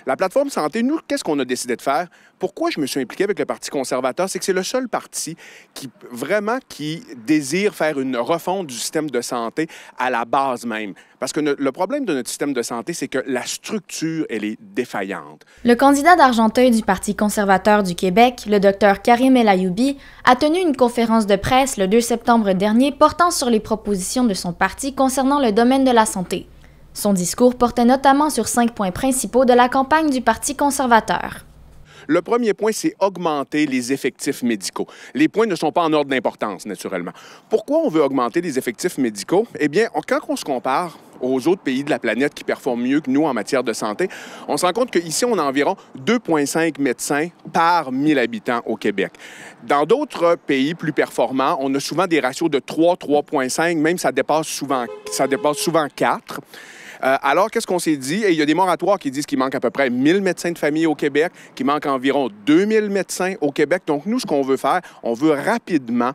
La plateforme santé, nous, qu'est-ce qu'on a décidé de faire? Pourquoi je me suis impliqué avec le Parti conservateur? C'est que c'est le seul parti qui désire faire une refonte du système de santé à la base même. Parce que le problème de notre système de santé, c'est que la structure, elle est défaillante. Le candidat d'Argenteuil du Parti conservateur du Québec, le Dr Karim El Ayoubi, a tenu une conférence de presse le 2 septembre dernier portant sur les propositions de son parti concernant le domaine de la santé. Son discours portait notamment sur 5 points principaux de la campagne du Parti conservateur. Le premier point, c'est augmenter les effectifs médicaux. Les points ne sont pas en ordre d'importance, naturellement. Pourquoi on veut augmenter les effectifs médicaux? Eh bien, quand on se compare aux autres pays de la planète qui performent mieux que nous en matière de santé, on se rend compte qu'ici, on a environ 2,5 médecins par 1000 habitants au Québec. Dans d'autres pays plus performants, on a souvent des ratios de 3, 3,5, même ça dépasse souvent 4. Alors, qu'est-ce qu'on s'est dit? Et il y a des moratoires qui disent qu'il manque à peu près 1000 médecins de famille au Québec, qu'il manque environ 2000 médecins au Québec. Donc, nous, ce qu'on veut faire, on veut rapidement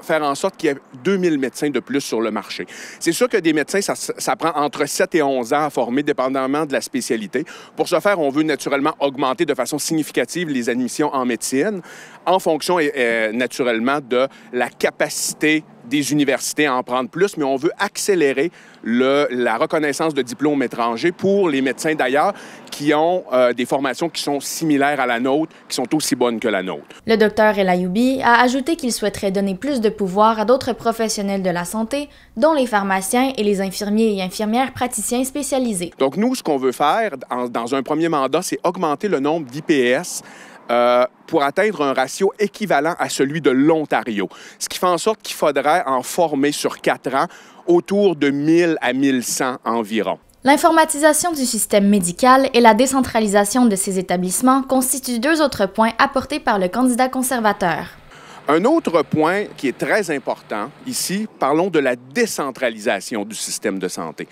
faire en sorte qu'il y ait 2000 médecins de plus sur le marché. C'est sûr que des médecins, ça prend entre 7 et 11 ans à former, dépendamment de la spécialité. Pour ce faire, on veut naturellement augmenter de façon significative les admissions en médecine en fonction, naturellement, de la capacité des universités à en prendre plus, mais on veut accélérer la reconnaissance de diplômes étrangers pour les médecins d'ailleurs qui ont des formations qui sont similaires à la nôtre, qui sont aussi bonnes que la nôtre. Le Dr El Ayoubi a ajouté qu'il souhaiterait donner plus de pouvoir à d'autres professionnels de la santé, dont les pharmaciens et les infirmiers et infirmières praticiens spécialisés. Donc nous, ce qu'on veut faire dans un premier mandat, c'est augmenter le nombre d'IPS pour atteindre un ratio équivalent à celui de l'Ontario. Ce qui fait en sorte qu'il faudrait en former sur 4 ans autour de 1000 à 1100 environ. L'informatisation du système médical et la décentralisation de ces établissements constituent 2 autres points apportés par le candidat conservateur. Un autre point qui est très important ici, parlons de la décentralisation du système de santé.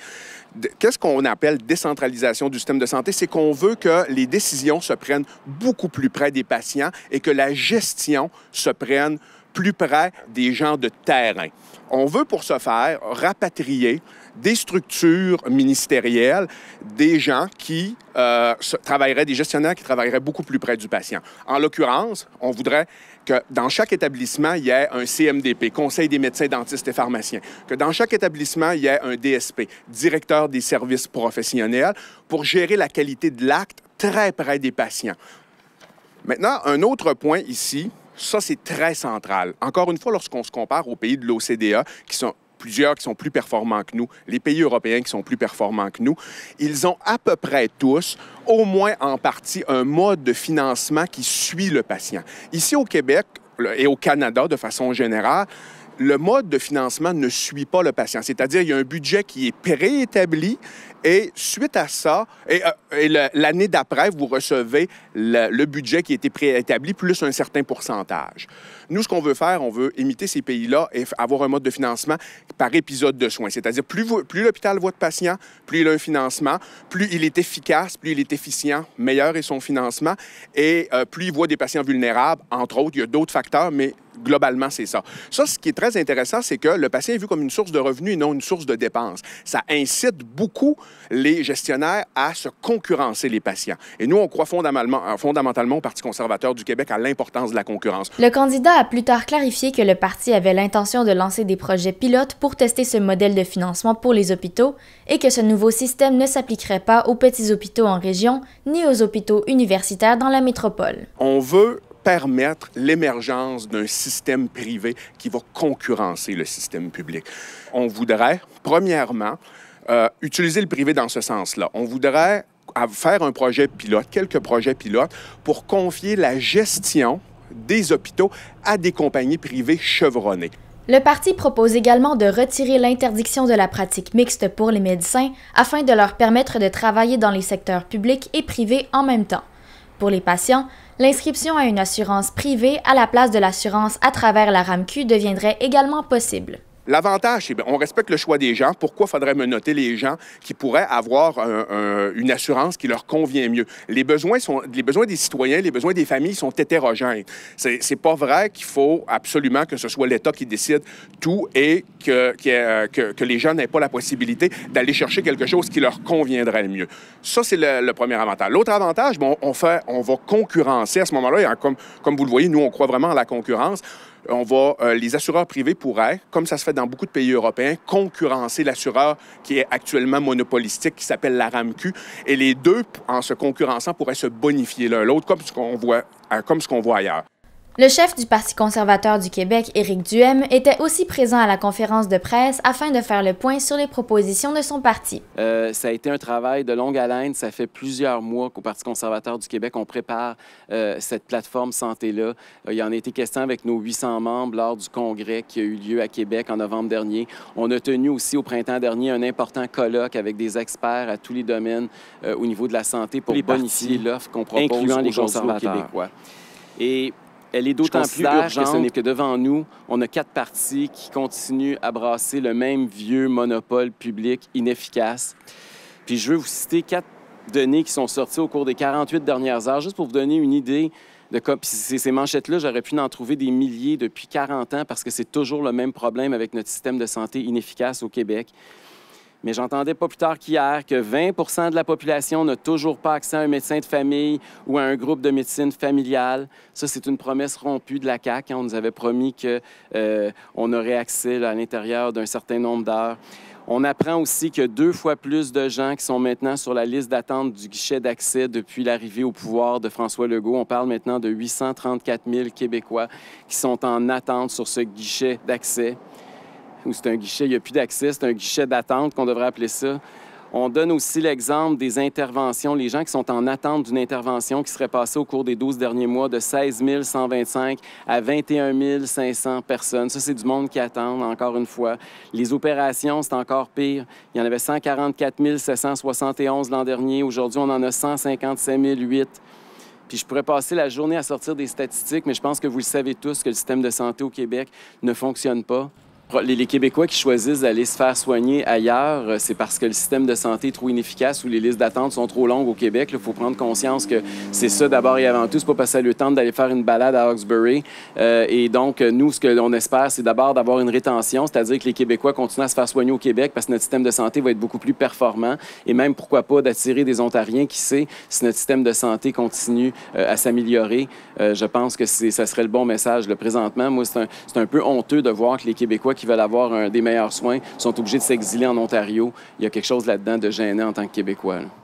Qu'est-ce qu'on appelle décentralisation du système de santé? C'est qu'on veut que les décisions se prennent beaucoup plus près des patients et que la gestion se prenne plus près des gens de terrain. On veut pour ce faire rapatrier des structures ministérielles, des gens qui des gestionnaires qui travailleraient beaucoup plus près du patient. En l'occurrence, on voudrait que dans chaque établissement, il y ait un CMDP, Conseil des médecins, dentistes et pharmaciens, que dans chaque établissement, il y ait un DSP, directeur des services professionnels, pour gérer la qualité de l'acte très près des patients. Maintenant, un autre point ici, ça c'est très central. Encore une fois, lorsqu'on se compare aux pays de l'OCDE, plusieurs qui sont plus performants que nous, les pays européens qui sont plus performants que nous, ils ont à peu près tous, au moins en partie, un mode de financement qui suit le patient. Ici au Québec et au Canada, de façon générale, le mode de financement ne suit pas le patient. C'est-à-dire qu'il y a un budget qui est préétabli et suite à ça, l'année d'après, vous recevez le budget qui a été préétabli plus un certain pourcentage. Nous, ce qu'on veut faire, on veut imiter ces pays-là et avoir un mode de financement par épisode de soins. C'est-à-dire, plus l'hôpital voit de patients, plus il a un financement, plus il est efficace, plus il est efficient, meilleur est son financement et plus il voit des patients vulnérables, entre autres. Il y a d'autres facteurs, mais globalement, c'est ça. Ça, ce qui est très intéressant, c'est que le patient est vu comme une source de revenus et non une source de dépenses. Ça incite beaucoup les gestionnaires à se concurrencer les patients. Et nous, on croit fondamentalement au Parti conservateur du Québec à l'importance de la concurrence. Le candidat a plus tard clarifié que le parti avait l'intention de lancer des projets pilotes pour tester ce modèle de financement pour les hôpitaux et que ce nouveau système ne s'appliquerait pas aux petits hôpitaux en région ni aux hôpitaux universitaires dans la métropole. On veut permettre l'émergence d'un système privé qui va concurrencer le système public. On voudrait, premièrement, utiliser le privé dans ce sens-là. On voudrait faire un projet pilote, quelques projets pilotes, pour confier la gestion des hôpitaux à des compagnies privées chevronnées. Le parti propose également de retirer l'interdiction de la pratique mixte pour les médecins afin de leur permettre de travailler dans les secteurs publics et privés en même temps. Pour les patients, l'inscription à une assurance privée à la place de l'assurance à travers la RAMQ deviendrait également possible. L'avantage, c'est qu'on respecte le choix des gens. Pourquoi faudrait me noter les gens qui pourraient avoir une assurance qui leur convient mieux? Les besoins des citoyens, les besoins des familles sont hétérogènes. C'est pas vrai qu'il faut absolument que ce soit l'État qui décide tout et que les gens n'aient pas la possibilité d'aller chercher quelque chose qui leur conviendrait le mieux. Ça, c'est le premier avantage. L'autre avantage, bon, on va concurrencer à ce moment-là. Comme vous le voyez, nous, on croit vraiment à la concurrence. Les assureurs privés pourraient, comme ça se fait dans beaucoup de pays européens, concurrencer l'assureur qui est actuellement monopolistique, qui s'appelle la RAMQ. Et les deux, en se concurrençant, pourraient se bonifier l'un l'autre, comme ce qu'on voit ailleurs. Le chef du Parti conservateur du Québec, Éric Duhem, était aussi présent à la conférence de presse afin de faire le point sur les propositions de son parti. Ça a été un travail de longue haleine. Ça fait plusieurs mois qu'au Parti conservateur du Québec, on prépare cette plateforme santé-là. Il y en a été question avec nos 800 membres lors du congrès qui a eu lieu à Québec en novembre dernier. On a tenu aussi au printemps dernier un important colloque avec des experts à tous les domaines au niveau de la santé pour bonifier l'offre qu'on propose incluant les conservateurs québécois. Et elle est d'autant plus urgente que devant nous, on a 4 partis qui continuent à brasser le même vieux monopole public inefficace. Puis je veux vous citer 4 données qui sont sorties au cours des 48 dernières heures, juste pour vous donner une idée de quoi. Puis ces manchettes-là, j'aurais pu en trouver des milliers depuis 40 ans parce que c'est toujours le même problème avec notre système de santé inefficace au Québec. Mais j'entendais pas plus tard qu'hier que 20 % de la population n'a toujours pas accès à un médecin de famille ou à un groupe de médecine familiale. Ça, c'est une promesse rompue de la CAQ. On nous avait promis qu'on aurait accès à l'intérieur d'un certain nombre d'heures. On apprend aussi qu'il y a 2 fois plus de gens qui sont maintenant sur la liste d'attente du guichet d'accès depuis l'arrivée au pouvoir de François Legault. On parle maintenant de 834 000 Québécois qui sont en attente sur ce guichet d'accès. Ou c'est un guichet, il n'y a plus d'accès, c'est un guichet d'attente qu'on devrait appeler ça. On donne aussi l'exemple des interventions, les gens qui sont en attente d'une intervention qui serait passée au cours des 12 derniers mois de 16 125 à 21 500 personnes. Ça, c'est du monde qui attend, encore une fois. Les opérations, c'est encore pire. Il y en avait 144 771 l'an dernier. Aujourd'hui, on en a 155 008. Puis je pourrais passer la journée à sortir des statistiques, mais je pense que vous le savez tous que le système de santé au Québec ne fonctionne pas. Les Québécois qui choisissent d'aller se faire soigner ailleurs, c'est parce que le système de santé est trop inefficace ou les listes d'attente sont trop longues au Québec. Il faut prendre conscience que c'est ça d'abord et avant tout. C'est pas parce que ça le tente d'aller faire une balade à Hawkesbury. Et donc, nous, ce que l'on espère, c'est d'abord d'avoir une rétention, c'est-à-dire que les Québécois continuent à se faire soigner au Québec parce que notre système de santé va être beaucoup plus performant. Et même, pourquoi pas, d'attirer des Ontariens, qui sait, si notre système de santé continue à s'améliorer. Je pense que ça serait le bon message. Là, présentement, moi, c'est un peu honteux de voir que les Québécois qui veulent avoir des meilleurs soins sont obligés de s'exiler en Ontario. Il y a quelque chose là-dedans de gênant en tant que Québécois. Là.